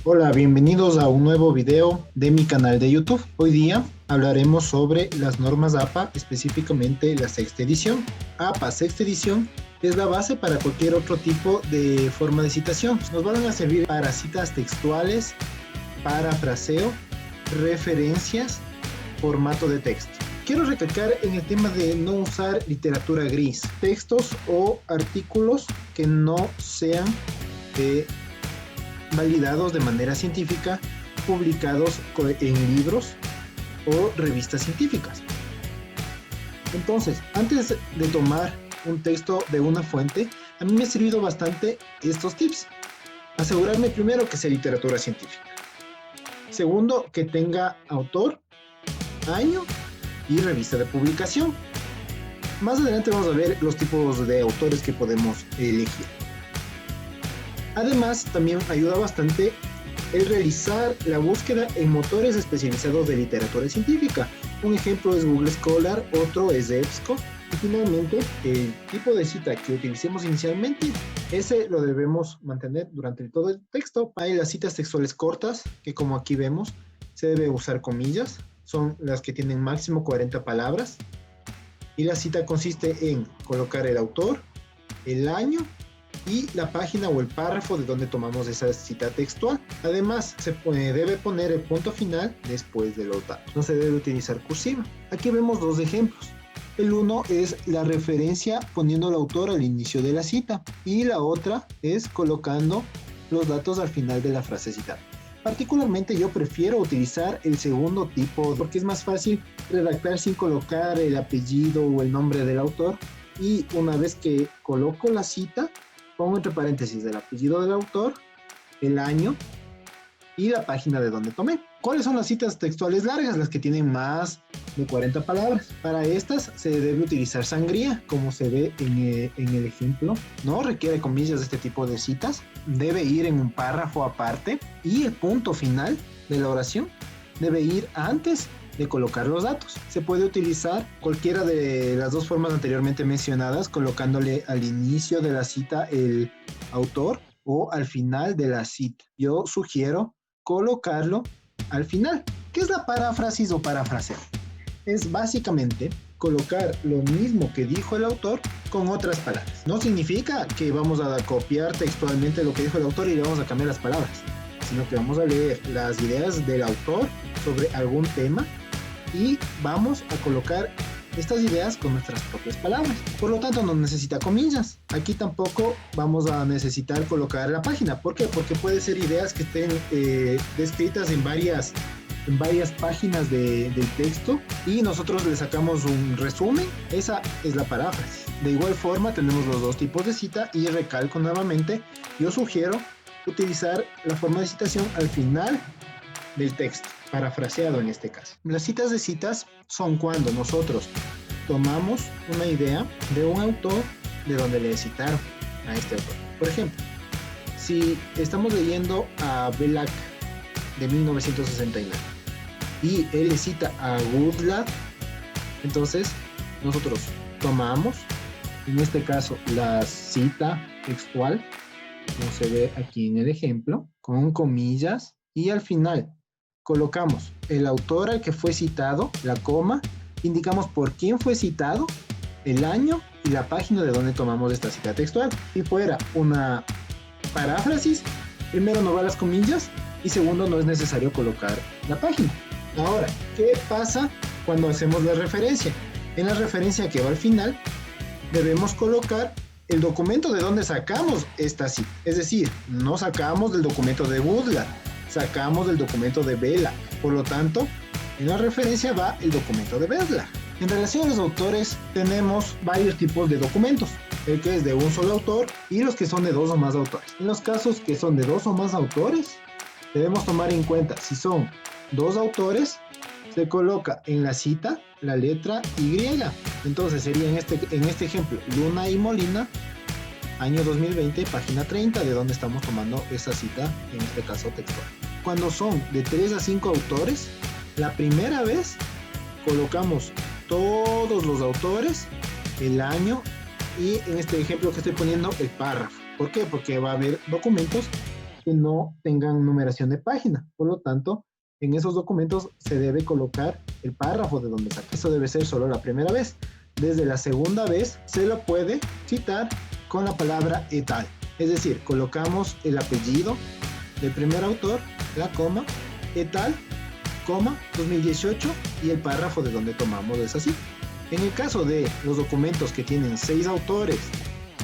Hola, bienvenidos a un nuevo video de mi canal de YouTube. Hoy día hablaremos sobre las normas APA, específicamente la sexta edición. APA sexta edición es la base para cualquier otro tipo de forma de citación. Nos van a servir para citas textuales, parafraseo, referencias, formato de texto. Quiero recalcar en el tema de no usar literatura gris, textos o artículos que no sean validados de manera científica, publicados en libros o revistas científicas. Entonces, antes de tomar un texto de una fuente, a mí me ha servido bastante estos tips. Asegurarme primero que sea literatura científica. Segundo, que tenga autor, año y revista de publicación. Más adelante vamos a ver los tipos de autores que podemos elegir. Además, también ayuda bastante el realizar la búsqueda en motores especializados de literatura científica. Un ejemplo es Google Scholar, otro es EBSCO. Y finalmente, el tipo de cita que utilicemos inicialmente, ese lo debemos mantener durante todo el texto. Hay las citas textuales cortas, que como aquí vemos, se debe usar comillas. Son las que tienen máximo 40 palabras. Y la cita consiste en colocar el autor, el año y la página o el párrafo de donde tomamos esa cita textual. Además, se debe poner el punto final después de los datos. No se debe utilizar cursiva. Aquí vemos dos ejemplos. El uno es la referencia poniendo al autor al inicio de la cita y la otra es colocando los datos al final de la frase citada. Particularmente yo prefiero utilizar el segundo tipo porque es más fácil redactar sin colocar el apellido o el nombre del autor, y una vez que coloco la cita pongo entre paréntesis el apellido del autor, el año y la página de donde tomé. ¿Cuáles son las citas textuales largas? Las que tienen más de 40 palabras. Para estas se debe utilizar sangría, como se ve en el ejemplo. No requiere comillas de este tipo de citas. Debe ir en un párrafo aparte y el punto final de la oración debe ir antes de colocar los datos. Se puede utilizar cualquiera de las dos formas anteriormente mencionadas, colocándole al inicio de la cita el autor o al final de la cita. Yo sugiero colocarlo al final. ¿Qué es la paráfrasis o parafraseo? Es básicamente colocar lo mismo que dijo el autor con otras palabras. No significa que vamos a copiar textualmente lo que dijo el autor y le vamos a cambiar las palabras, sino que vamos a leer las ideas del autor sobre algún tema y vamos a colocar estas ideas con nuestras propias palabras. Por lo tanto, no necesita comillas. Aquí tampoco vamos a necesitar colocar la página. ¿Por qué? Porque puede ser ideas que estén descritas en varias páginas del texto y nosotros le sacamos un resumen. Esa es la paráfrasis. De igual forma, tenemos los dos tipos de cita y recalco nuevamente, yo sugiero utilizar la forma de citación al final del texto, parafraseado en este caso. Las citas de citas son cuando nosotros tomamos una idea de un autor de donde le citaron a este autor. Por ejemplo, si estamos leyendo a Belak de 1969 y él le cita a Goodlad, entonces nosotros tomamos, en este caso, la cita textual, como se ve aquí en el ejemplo, con comillas, y al final colocamos el autor al que fue citado, la coma, indicamos por quién fue citado, el año y la página de donde tomamos esta cita textual. Si fuera una paráfrasis, primero no va las comillas y segundo no es necesario colocar la página. Ahora, ¿qué pasa cuando hacemos la referencia? En la referencia que va al final, debemos colocar el documento de donde sacamos esta cita. Es decir, no sacamos del documento de Goodlad, sacamos del documento de Belak. Por lo tanto, en la referencia va el documento de Belak. En relación a los autores, tenemos varios tipos de documentos. El que es de un solo autor y los que son de dos o más autores. En los casos que son de dos o más autores, debemos tomar en cuenta si son dos autores, se coloca en la cita la letra Y. Entonces sería en este ejemplo, Luna y Molina, año 2020, página 30, de donde estamos tomando esa cita, en este caso textual. Cuando son de 3 a 5 autores, la primera vez colocamos todos los autores, el año y en este ejemplo que estoy poniendo el párrafo. ¿Por qué? Porque va a haber documentos que no tengan numeración de página. Por lo tanto, en esos documentos se debe colocar el párrafo de donde saca. Eso debe ser solo la primera vez. Desde la segunda vez se lo puede citar con la palabra et al. Es decir, colocamos el apellido del primer autor, la coma, et al, coma, 2018 y el párrafo de donde tomamos esa cita. En el caso de los documentos que tienen 6 autores,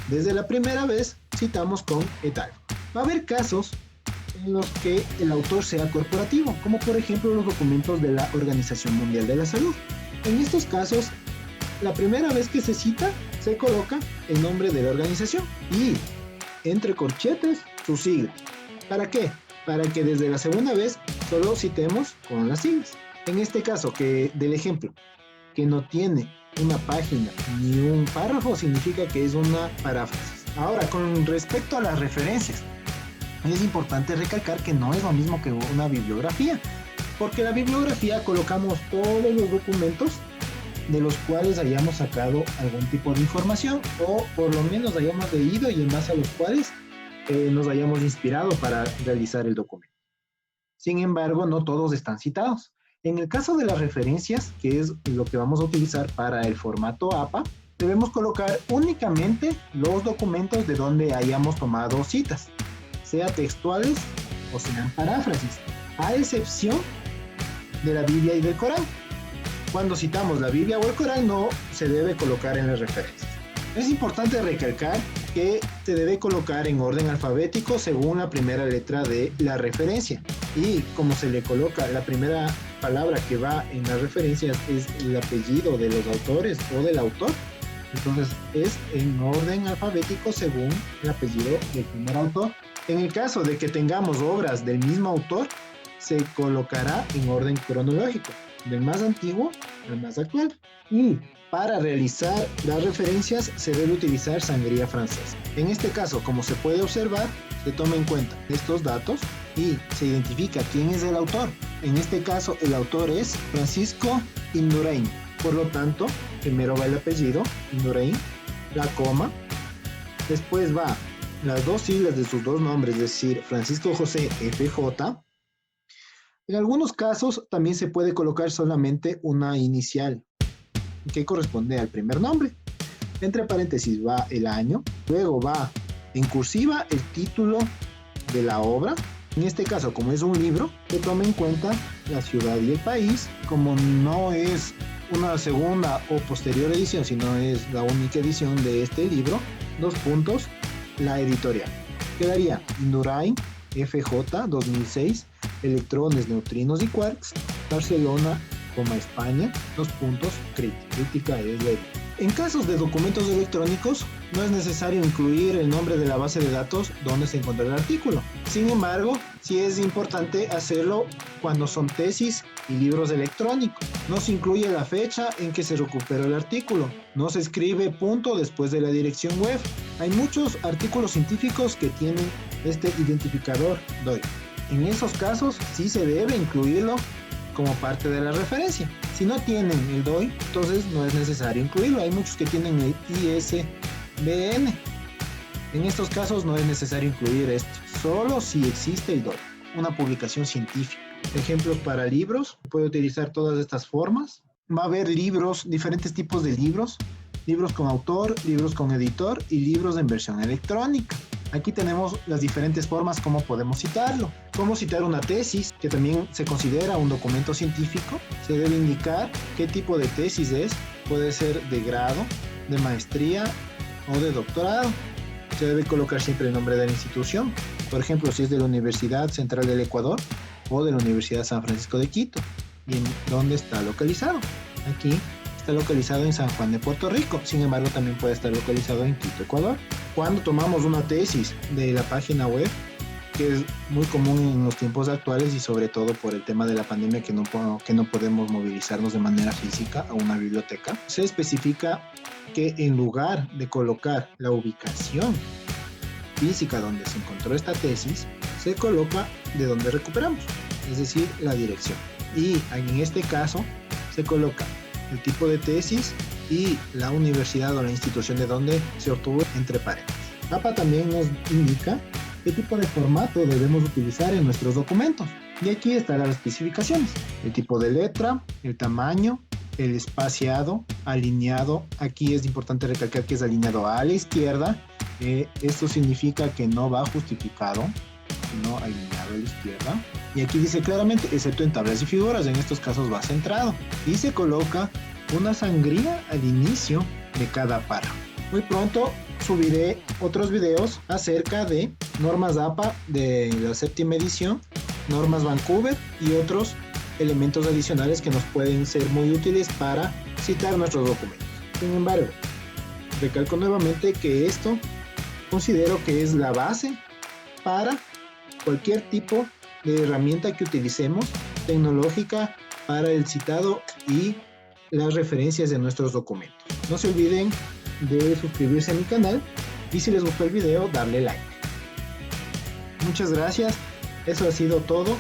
desde la primera vez citamos con et al. Va a haber casos en los que el autor sea corporativo, como por ejemplo los documentos de la Organización Mundial de la Salud. En estos casos, la primera vez que se cita, se coloca el nombre de la organización y entre corchetes su sigla. ¿Para qué? Para que desde la segunda vez solo citemos con las siglas. En este caso, que del ejemplo, que no tiene una página ni un párrafo, significa que es una paráfrasis. Ahora, con respecto a las referencias, es importante recalcar que no es lo mismo que una bibliografía, porque la bibliografía colocamos todos los documentos de los cuales hayamos sacado algún tipo de información o por lo menos hayamos leído y en base a los cuales nos hayamos inspirado para realizar el documento. Sin embargo, no todos están citados. En el caso de las referencias, que es lo que vamos a utilizar para el formato APA, debemos colocar únicamente los documentos de donde hayamos tomado citas, sea textuales o sean paráfrasis, a excepción de la Biblia y del Corán. Cuando citamos la Biblia o el Corán no se debe colocar en las referencias. Es importante recalcar que se debe colocar en orden alfabético según la primera letra de la referencia. Y como se le coloca la primera palabra que va en las referencias es el apellido de los autores o del autor, entonces es en orden alfabético según el apellido del primer autor. En el caso de que tengamos obras del mismo autor, se colocará en orden cronológico, del más antiguo al más actual. Y para realizar las referencias se debe utilizar sangría francesa. En este caso, como se puede observar, se toma en cuenta estos datos y se identifica quién es el autor. En este caso, el autor es Francisco Indurain. Por lo tanto, primero va el apellido, Indurain, la coma, después va las dos siglas de sus dos nombres, es decir, Francisco José FJ. En algunos casos también se puede colocar solamente una inicial que corresponde al primer nombre. Entre paréntesis va el año, luego va en cursiva el título de la obra. En este caso, como es un libro, se toma en cuenta la ciudad y el país. Como no es una segunda o posterior edición, sino es la única edición de este libro, dos puntos, la editorial. Quedaría Indurain, FJ, 2006, Electrones, Neutrinos y Quarks, Barcelona, España, dos puntos, crítica es ley. En casos de documentos electrónicos, no es necesario incluir el nombre de la base de datos donde se encuentra el artículo. Sin embargo, sí es importante hacerlo cuando son tesis y libros electrónicos. No se incluye la fecha en que se recuperó el artículo. No se escribe punto después de la dirección web. Hay muchos artículos científicos que tienen este identificador DOI. En esos casos, sí se debe incluirlo como parte de la referencia. Si no tienen el DOI, entonces no es necesario incluirlo. Hay muchos que tienen el ISBN. En estos casos no es necesario incluir esto, solo si existe el DOI, una publicación científica. Ejemplos para libros, puede utilizar todas estas formas. Va a haber libros, diferentes tipos de libros, libros con autor, libros con editor y libros en versión electrónica. Aquí tenemos las diferentes formas como podemos citarlo. Cómo citar una tesis, que también se considera un documento científico. Se debe indicar qué tipo de tesis es. Puede ser de grado, de maestría o de doctorado. Se debe colocar siempre el nombre de la institución. Por ejemplo, si es de la Universidad Central del Ecuador o de la Universidad San Francisco de Quito. ¿Y en dónde está localizado? Aquí está localizado en San Juan de Puerto Rico. Sin embargo, también puede estar localizado en Quito, Ecuador. Cuando tomamos una tesis de la página web, que es muy común en los tiempos actuales y sobre todo por el tema de la pandemia que no podemos movilizarnos de manera física a una biblioteca, se especifica que en lugar de colocar la ubicación física donde se encontró esta tesis, se coloca de donde recuperamos, es decir, la dirección. Y en este caso se coloca el tipo de tesis y la universidad o la institución de donde se obtuvo entre paréntesis. APA también nos indica qué tipo de formato debemos utilizar en nuestros documentos. Y aquí están las especificaciones: el tipo de letra, el tamaño, el espaciado, alineado. Aquí es importante recalcar que es alineado a la izquierda. Esto significa que no va justificado, sino alineado a la izquierda. Y aquí dice claramente, excepto en tablas y figuras, en estos casos va centrado. Y se coloca una sangría al inicio de cada párrafo. Muy pronto subiré otros videos acerca de normas APA de la 7ª edición, normas Vancouver y otros elementos adicionales que nos pueden ser muy útiles para citar nuestros documentos. Sin embargo, recalco nuevamente que esto considero que es la base para cualquier tipo de herramienta que utilicemos tecnológica para el citado y las referencias de nuestros documentos. No se olviden de suscribirse a mi canal y si les gustó el video, darle like. Muchas gracias. Eso ha sido todo.